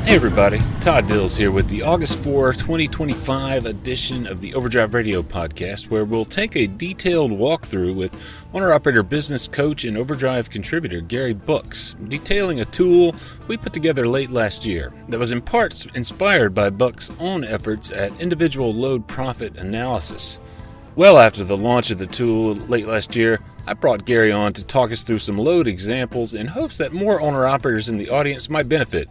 Hey everybody, Todd Dills here with the August 4, 2025 edition of the Overdrive Radio podcast, where we'll take a detailed walkthrough with owner-operator business coach and Overdrive contributor Gary Buchs, detailing a tool we put together late last year that was in parts inspired by Buchs' own efforts at individual load profit analysis. Well after the launch of the tool late last year, I brought Gary on to talk us through some load examples in hopes that more owner-operators in the audience might benefit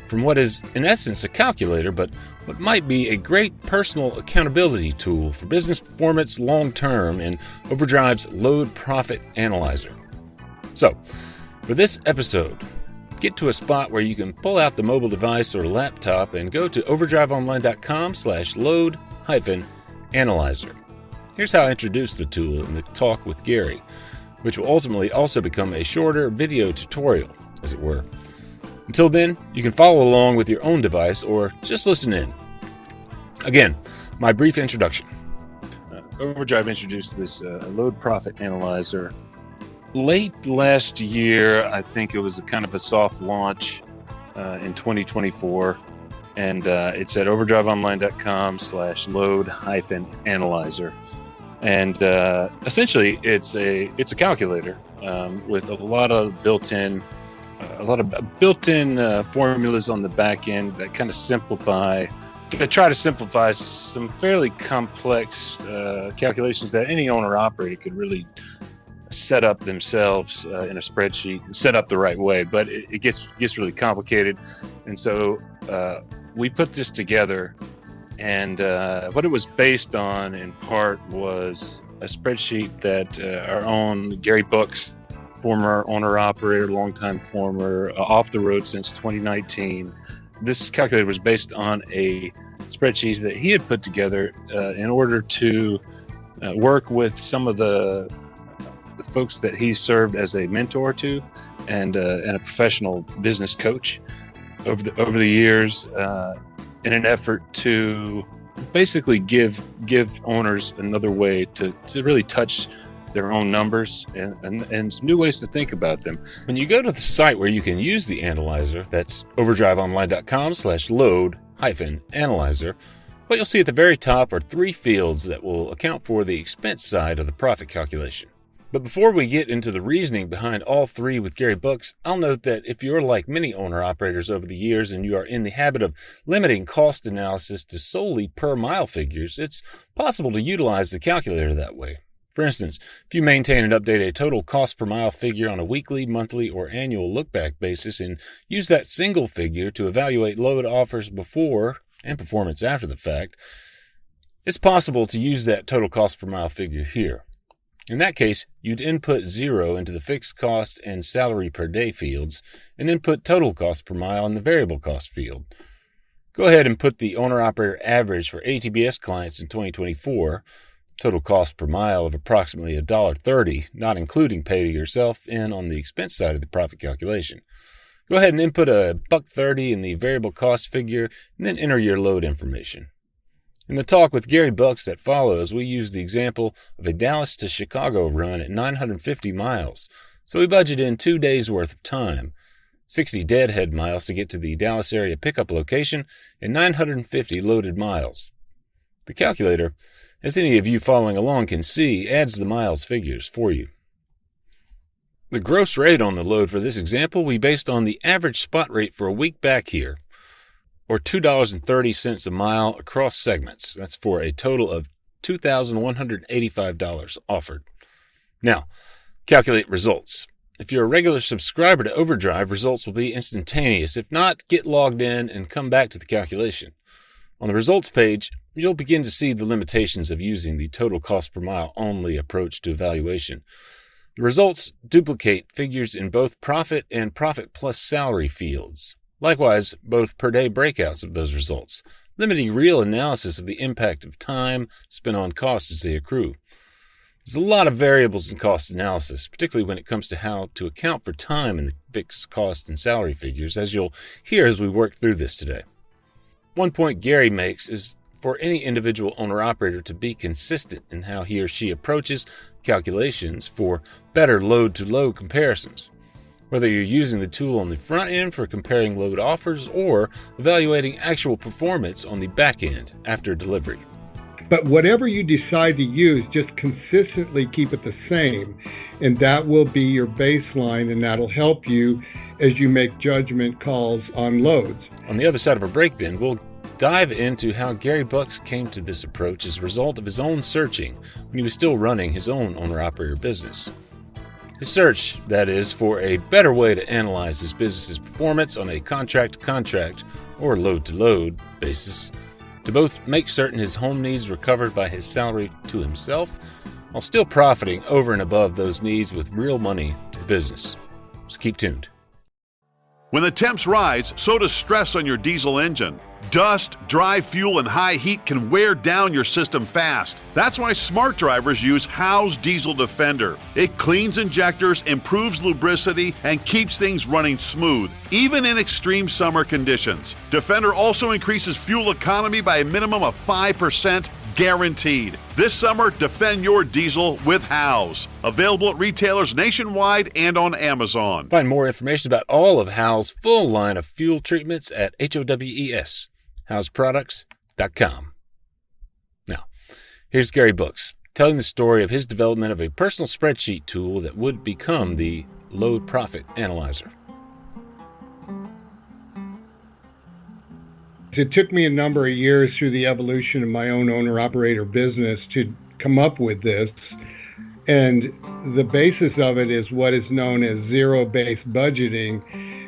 from what is, in essence, a calculator, but what might be a great personal accountability tool for business performance long-term in Overdrive's Load Profit Analyzer. So, for this episode, get to a spot where you can pull out the mobile device or laptop and go to overdriveonline.com/load-analyzer. Here's how I introduced the tool in the talk with Gary, which will ultimately also become a shorter video tutorial, as it were. Until then, you can follow along with your own device or just listen in. Again, my brief introduction. Overdrive introduced this load profit analyzer late last year. I think it was a kind of a soft launch in 2024. And it's at overdriveonline.com/load-analyzer. And essentially, it's a calculator with a lot of built-in formulas on the back end that kind of try to simplify some fairly complex calculations that any owner-operator could really set up themselves in a spreadsheet and set up the right way. But it gets really complicated, and so we put this together. And what it was based on, in part, was a spreadsheet that our own Gary Buchs, former owner-operator, longtime former, off the road since 2019. This calculator was based on a spreadsheet that he had put together in order to work with some of the folks that he served as a mentor to and a professional business coach over the years, in an effort to basically give owners another way to really touch their own numbers and new ways to think about them. When you go to the site where you can use the analyzer, that's overdriveonline.com/load-analyzer, what you'll see at the very top are 3 fields that will account for the expense side of the profit calculation. But before we get into the reasoning behind all 3 with Gary Buchs, I'll note that if you're like many owner-operators over the years and you are in the habit of limiting cost analysis to solely per-mile figures, it's possible to utilize the calculator that way. For instance, if you maintain and update a total cost per mile figure on a weekly, monthly, or annual look-back basis and use that single figure to evaluate load offers before and performance after the fact, it's possible to use that total cost per mile figure here. In that case, you'd input 0 into the fixed cost and salary per day fields and input total cost per mile in the variable cost field. Go ahead and put the owner-operator average for ATBS clients in 2024, total cost per mile of approximately $1.30, not including pay to yourself, in on the expense side of the profit calculation. Go ahead and input a $1.30 in the variable cost figure and then enter your load information. In the talk with Gary Buchs that follows, we use the example of a Dallas to Chicago run at 950 miles, so we budget in 2 days' worth of time, 60 deadhead miles to get to the Dallas area pickup location, and 950 loaded miles. The calculator, as any of you following along can see, adds the miles figures for you. The gross rate on the load for this example we based on the average spot rate for a week back here, or $2.30 a mile across segments. That's for a total of $2,185 offered. Now, calculate results. If you're a regular subscriber to Overdrive, results will be instantaneous. If not, get logged in and come back to the calculation. On the results page, you'll begin to see the limitations of using the total cost per mile only approach to evaluation. The results duplicate figures in both profit and profit plus salary fields. Likewise, both per day breakouts of those results, limiting real analysis of the impact of time spent on costs as they accrue. There's a lot of variables in cost analysis, particularly when it comes to how to account for time in the fixed cost and salary figures, as you'll hear as we work through this today. One point Gary makes is for any individual owner-operator to be consistent in how he or she approaches calculations for better load-to-load comparisons. whether you're using the tool on the front end for comparing load offers or evaluating actual performance on the back end after delivery. But whatever you decide to use, just consistently keep it the same, and that will be your baseline, and that'll help you as you make judgment calls on loads. On the other side of a break, then, we'll dive into how Gary Buchs came to this approach as a result of his own searching when he was still running his own owner-operator business. His search, that is, for a better way to analyze his business's performance on a contract-to-contract or load-to-load basis, to both make certain his home needs were covered by his salary to himself, while still profiting over and above those needs with real money to the business. So keep tuned. When the temps rise, so does stress on your diesel engine. Dust, dry fuel, and high heat can wear down your system fast. That's why smart drivers use Howe's Diesel Defender. It cleans injectors, improves lubricity, and keeps things running smooth, even in extreme summer conditions. Defender also increases fuel economy by a minimum of 5%, guaranteed. This summer, defend your diesel with Howe's. Available at retailers nationwide and on Amazon. Find more information about all of Howe's full line of fuel treatments at HOWES, HowesProducts.com. Now, here's Gary Buchs telling the story of his development of a personal spreadsheet tool that would become the Load Profit Analyzer. It took me a number of years through the evolution of my own owner-operator business to come up with this. And the basis of it is what is known as zero-based budgeting.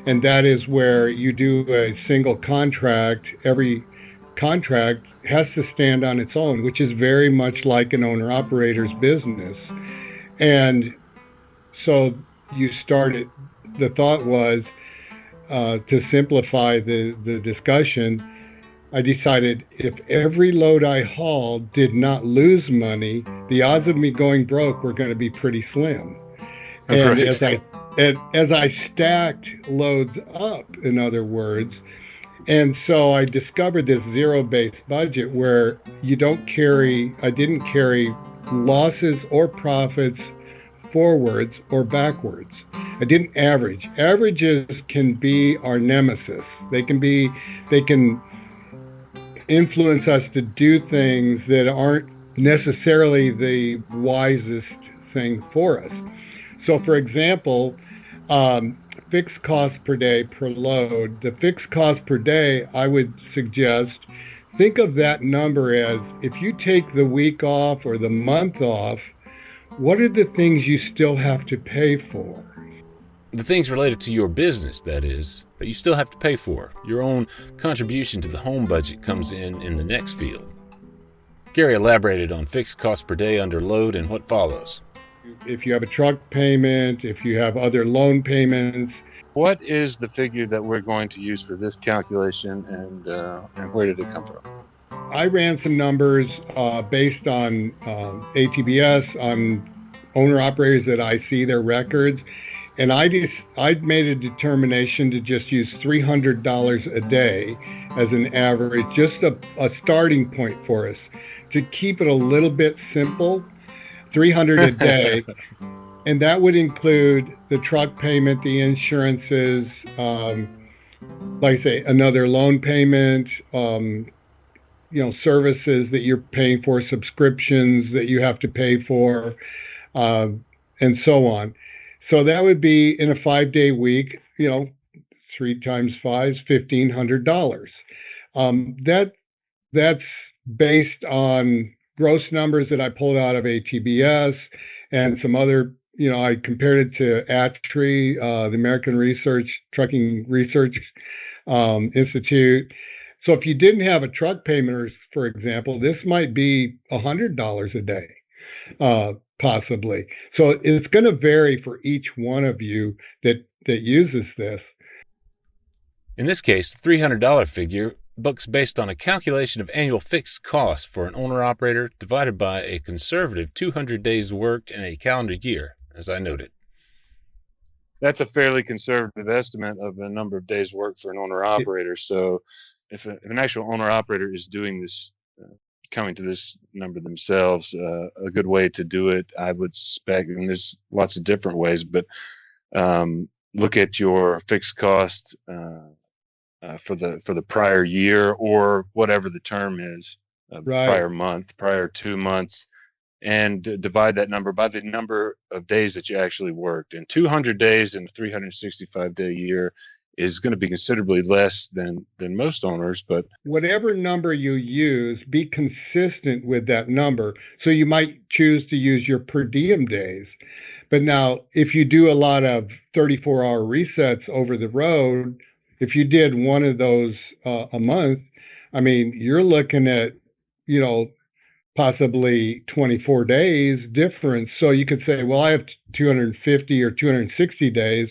And that is where you do a single contract. Every contract has to stand on its own, which is very much like an owner-operator's business. And so you started, the thought was, to simplify the discussion, I decided if every load I hauled did not lose money, the odds of me going broke were going to be pretty slim. And as I stacked loads up, in other words, and so I discovered this zero-based budget where I didn't carry losses or profits forwards or backwards. I didn't average. Averages can be our nemesis. They can influence us to do things that aren't necessarily the wisest thing for us. So for example, fixed cost per day per load. The fixed cost per day, I would suggest, think of that number as if you take the week off or the month off, what are the things you still have to pay for? The things related to your business, that is, that you still have to pay for. Your own contribution to the home budget comes in the next field. Gary elaborated on fixed cost per day under load and what follows. If you have a truck payment, if you have other loan payments. What is the figure that we're going to use for this calculation, and where did it come from? I ran some numbers based on ATBS, on owner-operators that I see their records, and I'd made a determination to just use $300 a day as an average, just a starting point for us, to keep it a little bit simple, $300 a day. And that would include the truck payment, the insurances, like I say, another loan payment, services that you're paying for, subscriptions that you have to pay for, and so on. So that would be in a 5-day week, 3 times 5 is $1,500. That's based on gross numbers that I pulled out of ATBS and some other, I compared it to ATRI, the American Trucking Research Institute. So if you didn't have a truck payment, for example, this might be $100 a day, possibly. So it's going to vary for each one of you that uses this. In this case, the $300 figure Buchs based on a calculation of annual fixed costs for an owner-operator divided by a conservative 200 days worked in a calendar year, as I noted. That's a fairly conservative estimate of the number of days worked for an owner-operator. So if an actual owner-operator is doing this, coming to this number themselves, a good way to do it, I would suspect, and there's lots of different ways, but look at your fixed cost for the prior year, or whatever the term is, Right. prior month, prior 2 months, and divide that number by the number of days that you actually worked. And 200 days in a 365-day year is going to be considerably less than most owners. But whatever number you use, be consistent with that number. So you might choose to use your per diem days. But now, if you do a lot of 34-hour resets over the road, if you did one of those a month, I mean, you're looking at, possibly 24 days difference. So you could say, well, I have 250 or 260 days,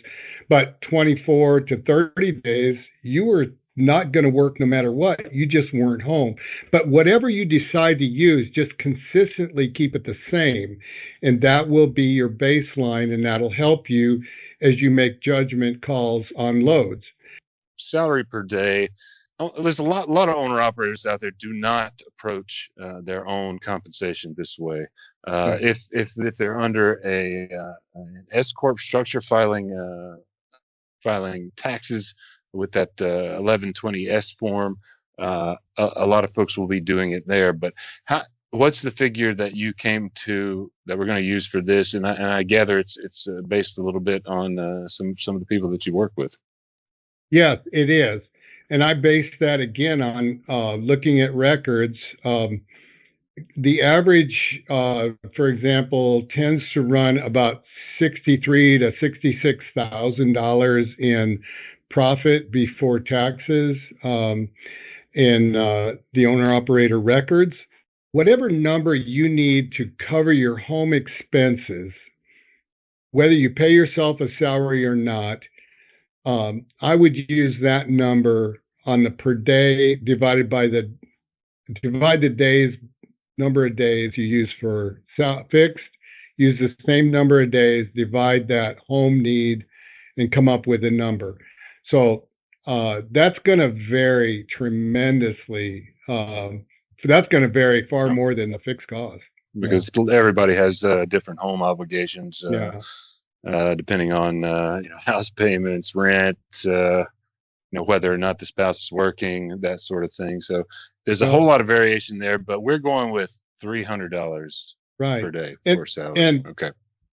but 24 to 30 days, you were not going to work no matter what. You just weren't home. But whatever you decide to use, just consistently keep it the same. And that will be your baseline, and that'll help you as you make judgment calls on loads. Salary per day. There's a lot of owner operators out there do not approach their own compensation this way. Right. If they're under an S corp structure, filing taxes with that 1120S form, a lot of folks will be doing it there. But what's the figure that you came to that we're going to use for this? And I gather it's based a little bit on some of the people that you work with. Yes, it is. And I base that again on looking at records. The average, for example, tends to run about $63,000 to $66,000 in profit before taxes in the owner-operator records. Whatever number you need to cover your home expenses, whether you pay yourself a salary or not, I would use that number on the per day divide the number of days you use for fixed, use the same number of days, divide that home need, and come up with a number. So that's going to vary tremendously. That's going to vary far more than the fixed cost. Because everybody has different home obligations. Yeah. Depending on house payments, rent, whether or not the spouse is working, that sort of thing. So there's a whole lot of variation there, but we're going with $300 per day for salary. Okay.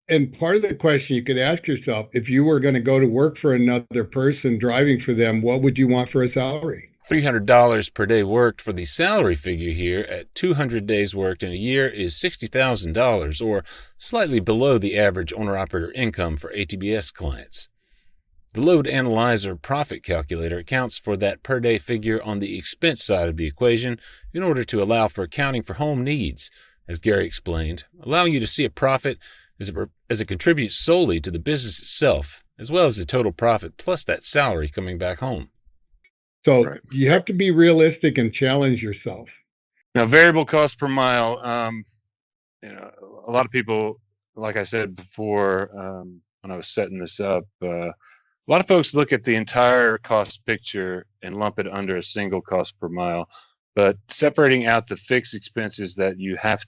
And part of the question you could ask yourself, if you were going to go to work for another person driving for them, what would you want for a salary? $300 per day worked for the salary figure here at 200 days worked in a year is $60,000, or slightly below the average owner-operator income for ATBS clients. The load analyzer profit calculator accounts for that per day figure on the expense side of the equation in order to allow for accounting for home needs, as Gary explained, allowing you to see a profit as it contributes solely to the business itself, as well as the total profit plus that salary coming back home. So you have to be realistic and challenge yourself. Now, variable cost per mile, a lot of people, like I said before, when I was setting this up, a lot of folks look at the entire cost picture and lump it under a single cost per mile, but separating out the fixed expenses that you have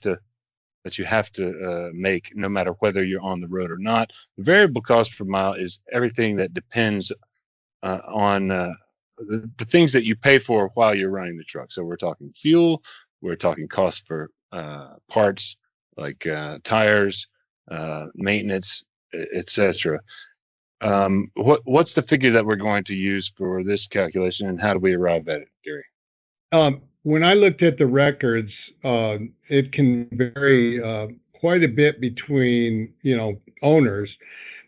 to make, no matter whether you're on the road or not. The variable cost per mile is everything that depends on the things that you pay for while you're running the truck. So we're talking fuel, we're talking cost for parts like tires, maintenance, etc. What's the figure that we're going to use for this calculation, and how do we arrive at it, Gary? When I looked at the records, it can vary quite a bit between owners,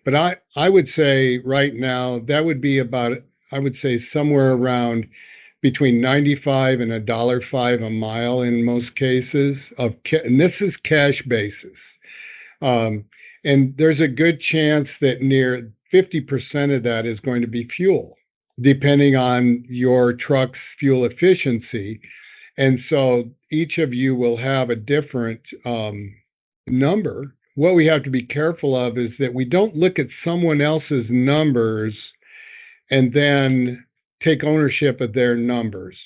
but I would say right now that would be about, I would say, somewhere around between 95 and $1.05 a mile in most cases and this is cash basis. And there's a good chance that near 50% of that is going to be fuel, depending on your truck's fuel efficiency. And so each of you will have a different number. What we have to be careful of is that we don't look at someone else's numbers and then take ownership of their numbers.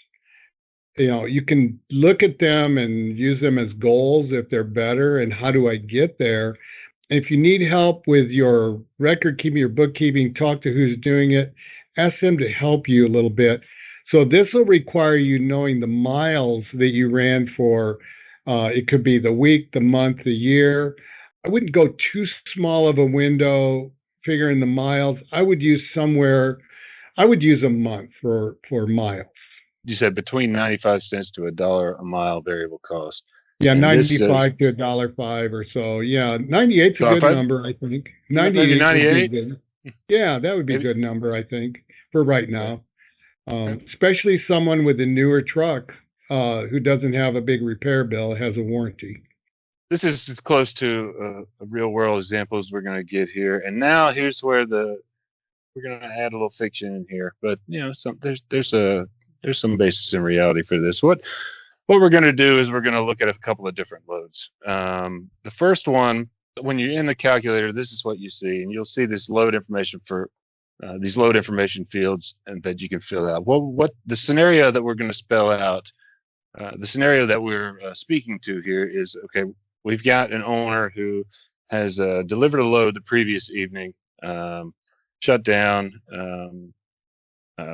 You can look at them and use them as goals if they're better, and how do I get there? If you need help with your record keeping, your bookkeeping, talk to who's doing it. Ask them to help you a little bit. So this will require you knowing the miles that you ran for. It could be the week, the month, the year. I wouldn't go too small of a window figuring the miles. I would use a month for miles. You said between 95 cents to $1 a mile variable cost. Yeah, And 95 to $1.05 or so. Yeah, 98's a good number, I think. 98 would be good. Yeah, that would be a good number, I think, for right now. Especially someone with a newer truck who doesn't have a big repair bill, has a warranty. This is as close to a real world example as we're going to get here. And now here's where we're going to add a little fiction in here. But there's some basis in reality for this. What we're going to do is we're going to look at a couple of different loads. The first one, when you're in the calculator, this is what you see, and you'll see this load information for these load information fields and that you can fill out. What the scenario that we're going to spell out, the scenario that we're speaking to here is, okay, we've got an owner who has delivered a load the previous evening, shut down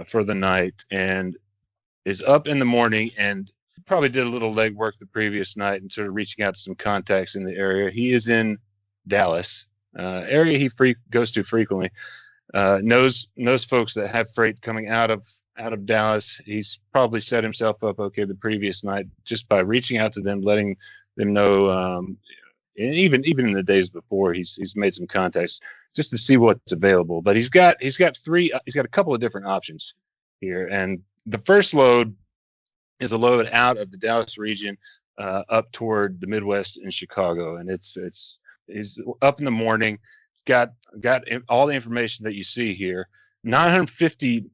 for the night, and is up in the morning and probably did a little legwork the previous night and sort of reaching out to some contacts in the area. He is in Dallas, area he goes to frequently. Knows folks that have freight coming out of Dallas. He's probably set himself up okay the previous night just by reaching out to them, letting them know. And even in the days before, he's made some contacts just to see what's available. But he's got a couple of different options here, and the first load is a load out of the Dallas region up toward the Midwest and Chicago, and he's up in the morning. Got all the information that you see here. 950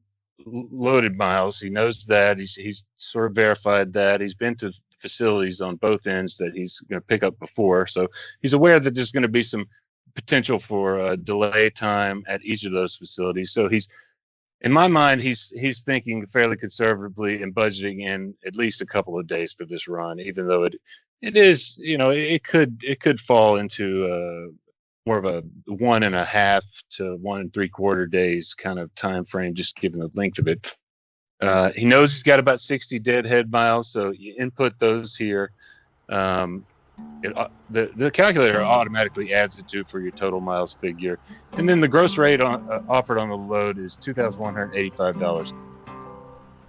loaded miles. He knows that. He's sort of verified that. He's been to facilities on both ends that he's going to pick up before, so he's aware that there's going to be some potential for delay time at each of those facilities. So in my mind, he's thinking fairly conservatively and budgeting in at least a couple of days for this run, even though it is, it could fall into more of a 1.5 to 1 3/4 days kind of time frame, just given the length of it. He knows he's got about 60 deadhead miles, so you input those here. The calculator automatically adds the two for your total miles figure, and then the gross rate offered on the load is $2,185.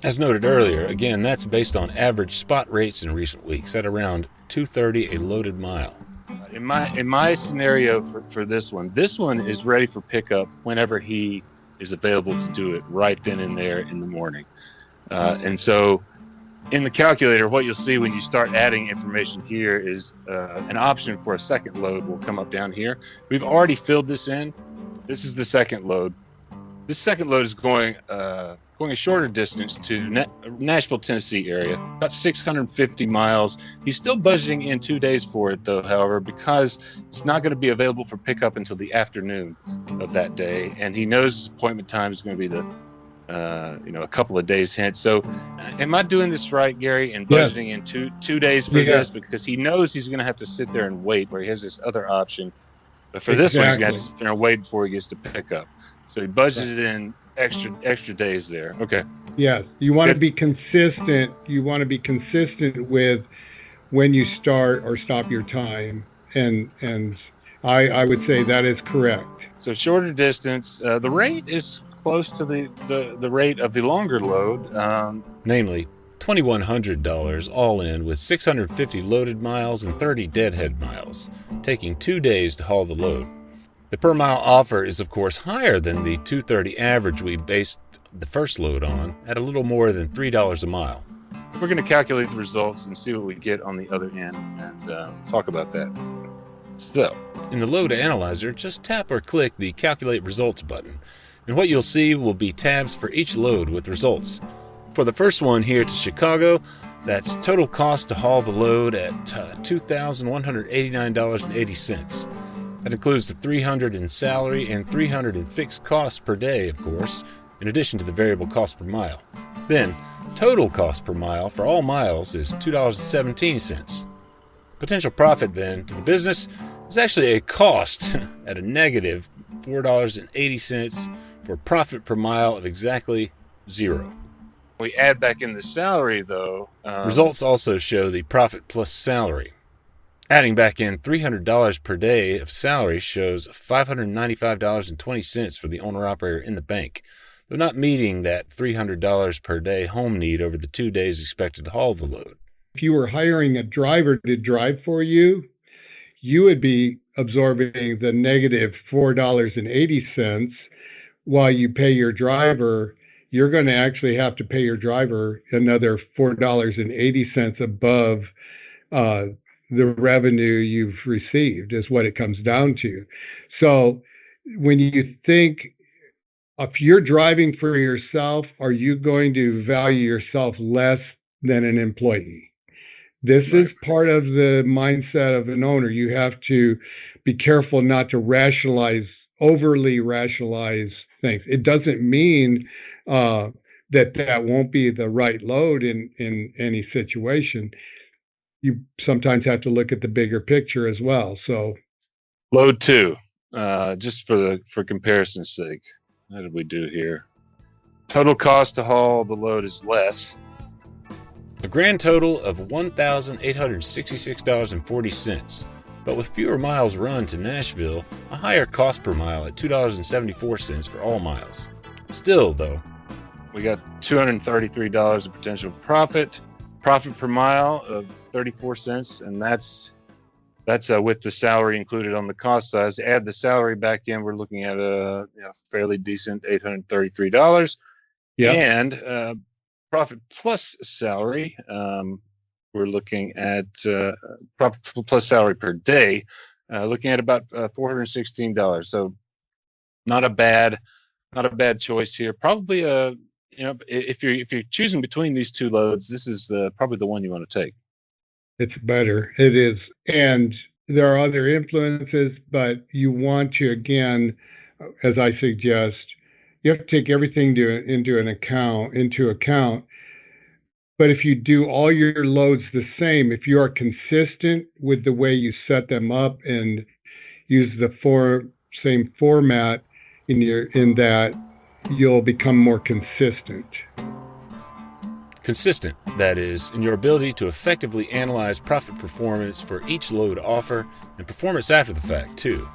As noted earlier, again, that's based on average spot rates in recent weeks at around $230 a loaded mile. In my scenario for this one is ready for pickup whenever he is available to do it right then and there in the morning. And so in the calculator, what you'll see when you start adding information here is an option for a second load will come up down here. We've already filled this in. This is the second load. This second load is going a shorter distance to Nashville, Tennessee area, about 650 miles. He's still budgeting in 2 days for it, though, however, because it's not going to be available for pickup until the afternoon of that day, and he knows his appointment time is going to be a couple of days hence. So, am I doing this right, Gary, and budgeting in two days for this? Because he knows he's going to have to sit there and wait, where he has this other option. But for this one, he's going to sit there and wait before he gets to pick up. So he budgeted in extra days there. Okay. Yes, you want to be consistent. You want to be consistent with when you start or stop your time, and I would say that is correct. So shorter distance. The rate is close to the rate of the longer load, namely $2,100 all in, with 650 loaded miles and 30 deadhead miles, taking 2 days to haul the load. The per mile offer is, of course, higher than the $230 average we based the first load on, at a little more than $3 a mile. We're going to calculate the results and see what we get on the other end, and talk about that. So, in the load analyzer, just tap or click the Calculate Results button, and what you'll see will be tabs for each load with results. For the first one here to Chicago, that's total cost to haul the load at $2,189.80. That includes the $300 in salary and $300 in fixed costs per day, of course, in addition to the variable cost per mile. Then, total cost per mile for all miles is $2.17. Potential profit, then, to the business There's actually a cost at a negative $4.80 for profit per mile of exactly 0. We add back in the salary, though. Results also show the profit plus salary. Adding back in $300 per day of salary shows $595.20 for the owner-operator in the bank, though not meeting that $300 per day home need over the 2 days expected to haul the load. If you were hiring a driver to drive for you, you would be absorbing the negative $4.80 while you pay your driver. You're going to actually have to pay your driver another $4.80 above the revenue you've received, is what it comes down to. So when you think, if you're driving for yourself, are you going to value yourself less than an employee? This is part of the mindset of an owner. You have to be careful not to overly rationalize things. It doesn't mean that won't be the right load in any situation. You sometimes have to look at the bigger picture as well. So, load 2, just for comparison's sake, how did we do here? Total cost to haul the load is less. A grand total of $1,866.40, but with fewer miles run to Nashville, a higher cost per mile at $2.74 for all miles. Still, though, we got $233 of potential profit per mile of 34 cents, and that's with the salary included on the cost side. Add the salary back in, we're looking at a fairly decent $833. Yeah. And profit plus salary, we're looking at profit plus salary per day, looking at about $416. So not a bad choice here. Probably if you're choosing between these two loads, this is probably the one you want to take. It's better. It is. And there are other influences, but you want to, again, as I suggest, you have to take everything into account. But if you do all your loads the same, if you are consistent with the way you set them up and use the same format in that, you'll become more consistent. Consistent, that is, in your ability to effectively analyze profit performance for each load offer and performance after the fact, too.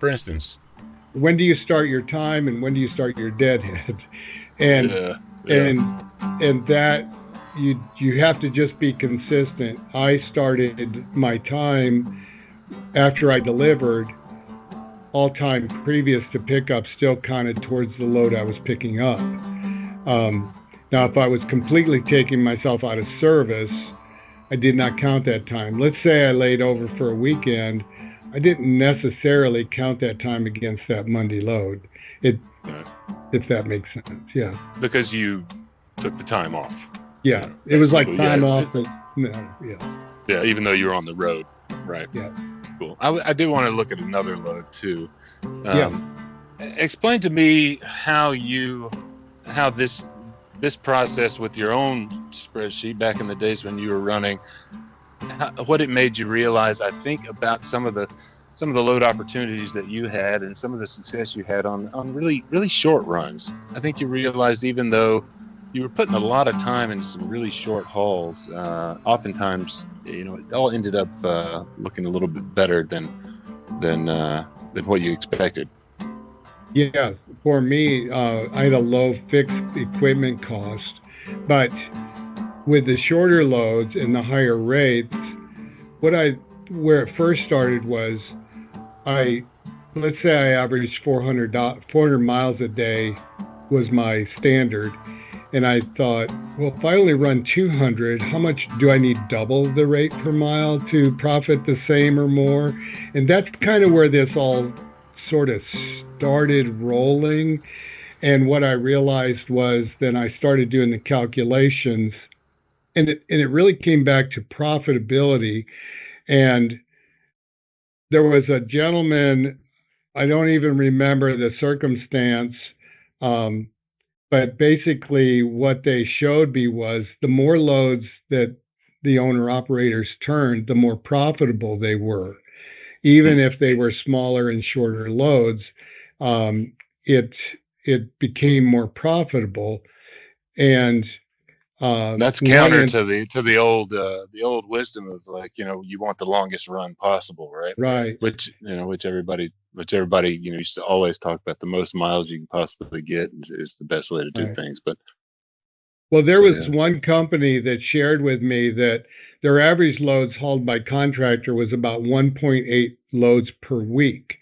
For instance, when do you start your time and when do you start your deadhead? And that you have to just be consistent. I started my time after I delivered. All time previous to pickup still counted towards the load I was picking up. Now, if I was completely taking myself out of service, I did not count that time. Let's say I laid over for a weekend. I didn't necessarily count that time against that Monday load, if that makes sense. Yeah. Because you took the time off. Yeah. It was like time off. Yeah, even though you were on the road. Right. Yeah. Cool. I do want to look at another load too. Explain to me how this process with your own spreadsheet back in the days when you were running, what it made you realize, I think, about some of the load opportunities that you had and some of the success you had on really, really short runs. I think you realized, even though you were putting a lot of time into some really short hauls, oftentimes, it all ended up looking a little bit better than what you expected. Yeah, for me, I had a low fixed equipment cost, but with the shorter loads and the higher rates, where it first started was, let's say I averaged 400 miles a day was my standard. And I thought, well, if I only run 200, how much do I need double the rate per mile to profit the same or more? And that's kind of where this all sort of started rolling. And what I realized was, then I started doing the calculations, and it really came back to profitability. And there was a gentleman, I don't even remember the circumstance, but basically what they showed me was the more loads that the owner operators turned, the more profitable they were. even if they were smaller and shorter loads. It became more profitable, and that's counter to the old wisdom of, like, you want the longest run possible, right? Right. Which everybody used to always talk about. The most miles you can possibly get is the best way to do things. But well, there was one company that shared with me that their average loads hauled by contractor was about 1.8 loads per week.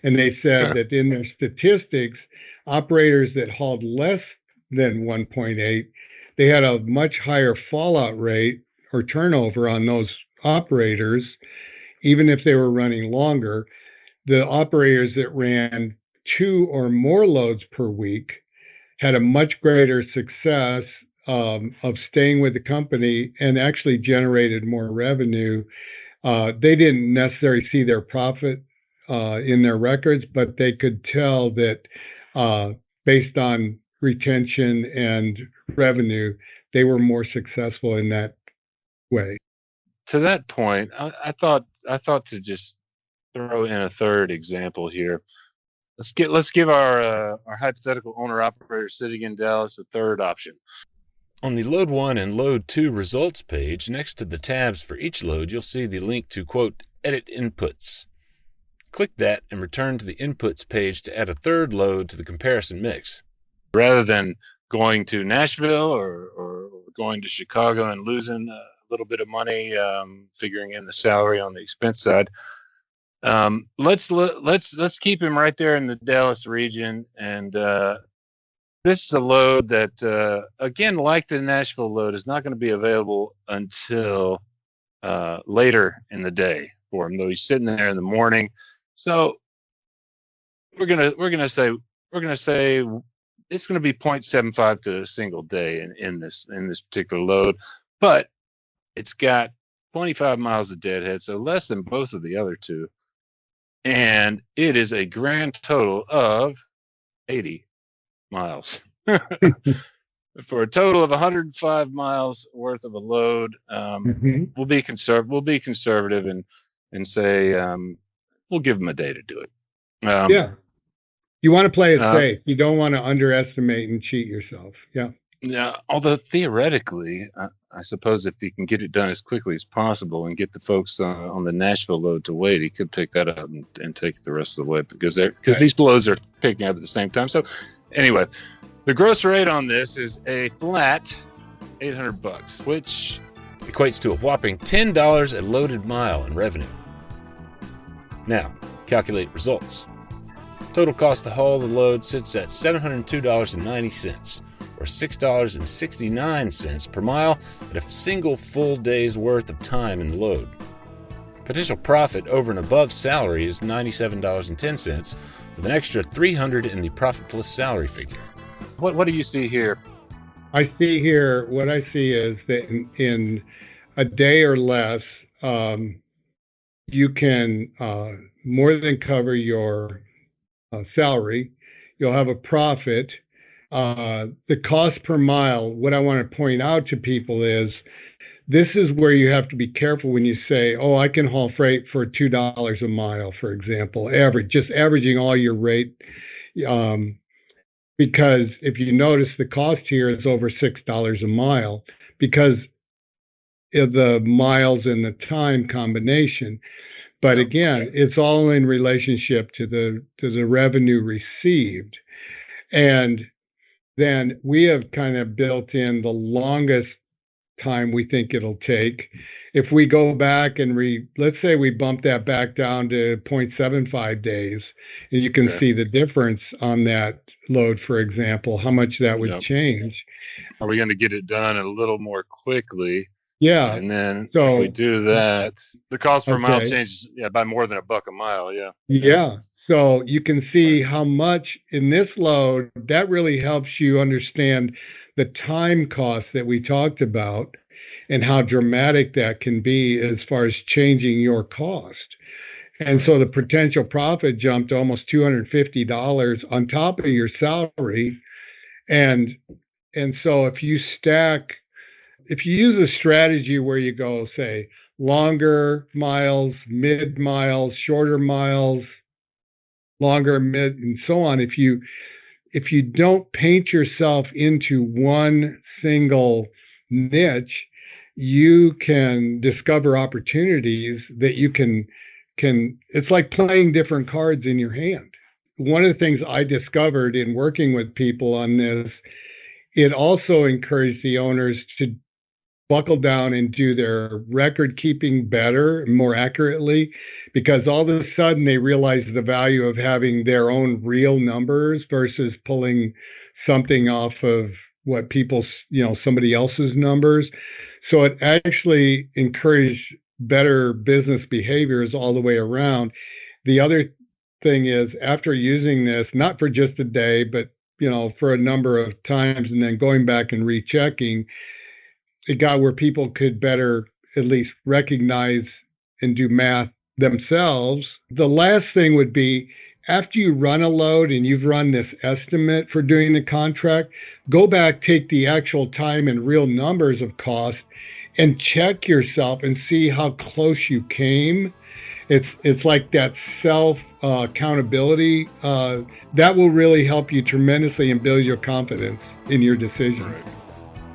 And they said that in their statistics, operators that hauled less than 1.8, they had a much higher fallout rate or turnover on those operators, even if they were running longer. The operators that ran 2 or more loads per week had a much greater success of staying with the company and actually generated more revenue. They didn't necessarily see their profit in their records, but they could tell that based on retention and revenue, they were more successful in that way. To that point, I thought to just throw in a third example here. Let's give our hypothetical owner operator sitting in Dallas a third option. On the Load 1 and Load 2 results page, next to the tabs for each load, you'll see the link to, quote, Edit Inputs. Click that and return to the Inputs page to add a third load to the comparison mix. Rather than going to Nashville or going to Chicago and losing a little bit of money, figuring in the salary on the expense side, let's keep him right there in the Dallas region. And this is a load that, again, like the Nashville load, is not going to be available until later in the day for him. Though he's sitting there in the morning, so we're gonna say it's going to be 0.75 to a single day in this particular load, but it's got 25 miles of deadhead, so less than both of the other two, and it is a grand total of 80 miles for a total of 105 miles worth of a load. We'll be conservative and say we'll give them a day to do it. You want to play it safe. You don't want to underestimate and cheat yourself. Yeah. Although theoretically, I suppose if he can get it done as quickly as possible and get the folks on the Nashville load to wait, he could pick that up and take it the rest of the way, because these loads are picking up at the same time. So anyway, the gross rate on this is a flat $800, which equates to a whopping $10 a loaded mile in revenue. Now, calculate results. Total cost to haul the load sits at $702.90, or $6.69 per mile at a single full day's worth of time in the load. Potential profit over and above salary is $97.10, with an extra $300 in the profit plus salary figure. What do you see here? What I see is that in a day or less, you can more than cover your salary. You'll have a profit. The cost per mile, what I want to point out to people is, this is where you have to be careful when you say, oh, I can haul freight for $2 a mile, for example, just averaging all your rate. Because if you notice, the cost here is over $6 a mile because of the miles and the time combination. But again, it's all in relationship to the revenue received. And then we have kind of built in the longest time we think it'll take. If we go back and let's say we bump that back down to 0.75 days, and you can see the difference on that load, for example, how much that would change. Are we going to get it done a little more quickly? Yeah. And then if we do that, the cost per mile changes by more than $1 a mile. Yeah. So you can see how much in this load, that really helps you understand the time cost that we talked about and how dramatic that can be as far as changing your cost. And so the potential profit jumped to almost $250 on top of your salary. And so if you use a strategy where you go, say, longer miles, mid miles, shorter miles, longer, mid, and so on. If you don't paint yourself into one single niche, you can discover opportunities that you can it's like playing different cards in your hand. One of the things I discovered in working with people on this, it also encouraged the owners to buckle down and do their record keeping better and more accurately, because all of a sudden they realize the value of having their own real numbers versus pulling something off of what people, somebody else's numbers. So it actually encouraged better business behaviors all the way around. The other thing is, after using this, not for just a day, but for a number of times, and then going back and rechecking, it got where people could better at least recognize and do math themselves. The last thing would be, after you run a load and you've run this estimate for doing the contract, go back, take the actual time and real numbers of cost and check yourself and see how close you came. It's like that self accountability that will really help you tremendously and build your confidence in your decision. Right.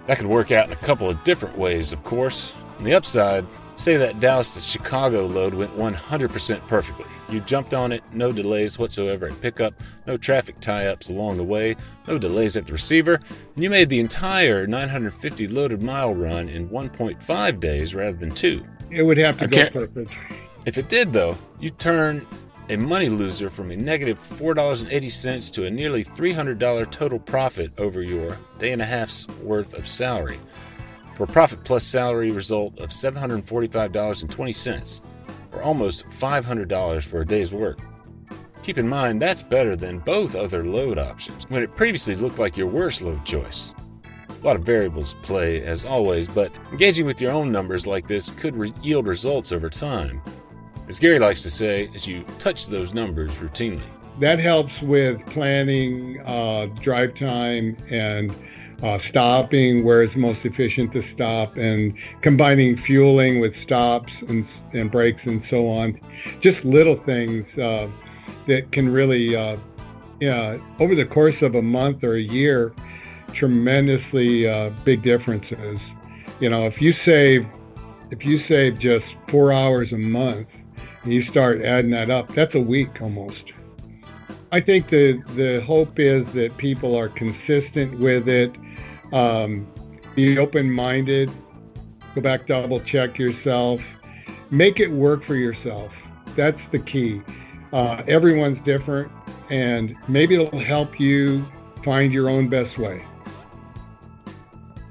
That could work out in a couple of different ways, of course. On the upside, say that Dallas to Chicago load went 100% perfectly. You jumped on it, no delays whatsoever at pickup, no traffic tie-ups along the way, no delays at the receiver, and you made the entire 950 loaded mile run in 1.5 days rather than 2. It would have to go perfect. If it did, though, you'd turn a money loser from a negative $4.80 to a nearly $300 total profit over your day and a half's worth of salary, for a profit plus salary result of $745.20, or almost $500 for a day's work. Keep in mind, that's better than both other load options, when it previously looked like your worst load choice. A lot of variables play, as always, but engaging with your own numbers like this could yield results over time. As Gary likes to say, as you touch those numbers routinely. That helps with planning drive time and stopping where it's most efficient to stop, and combining fueling with stops and breaks and so on. Just little things that can really, over the course of a month or a year, tremendously big differences. If you save just 4 hours a month, and you start adding that up, that's a week almost. I think the hope is that people are consistent with it, be open-minded, go back, double check yourself, make it work for yourself. That's the key. Everyone's different, and maybe it'll help you find your own best way.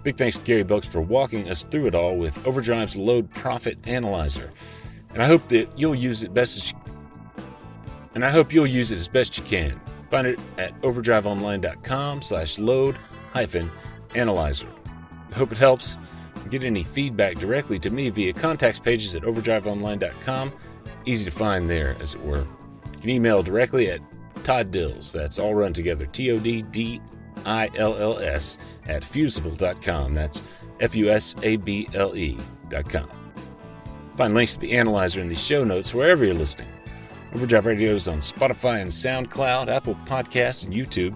Big thanks to Gary Buchs for walking us through it all with Overdrive's Load Profit Analyzer. And I hope that you'll use it as best you can. Find it at overdriveonline.com/load-analyzer. I hope it helps. Get any feedback directly to me via contacts pages at overdriveonline.com. Easy to find there, as it were. You can email directly at Todd Dills, that's all run together, TODDILLS, at fusible.com. That's FUSABLE.com. Find links to the analyzer in the show notes wherever you're listening. Overdrive Radio is on Spotify and SoundCloud, Apple Podcasts, and YouTube.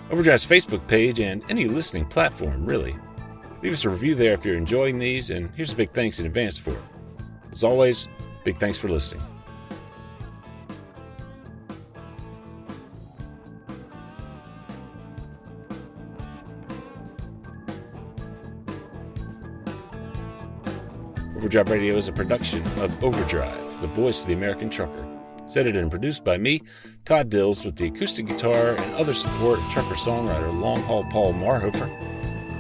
Overdrive's Facebook page and any listening platform, really. Leave us a review there if you're enjoying these, and here's a big thanks in advance for it. As always, big thanks for listening. Overdrive Radio is a production of Overdrive, the voice of the American trucker. It's edited and produced by me, Todd Dills, with the acoustic guitar and other support of trucker-songwriter Long Haul Paul Marhofer.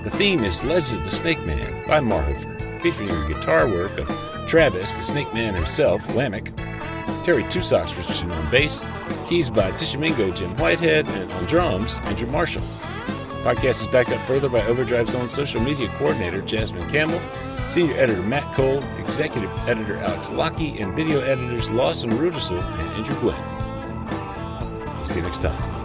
The theme is Legend of the Snake Man by Marhofer, featuring the guitar work of Travis, the Snake Man himself, Whammock, Terry Tussock's position on bass, keys by Tishomingo Jim Whitehead, and on drums, Andrew Marshall. The podcast is backed up further by Overdrive's own social media coordinator, Jasmine Campbell, Senior Editor Matt Cole, Executive Editor Alex Lockey, and Video Editors Lawson Rudisell and Andrew Glenn. See you next time.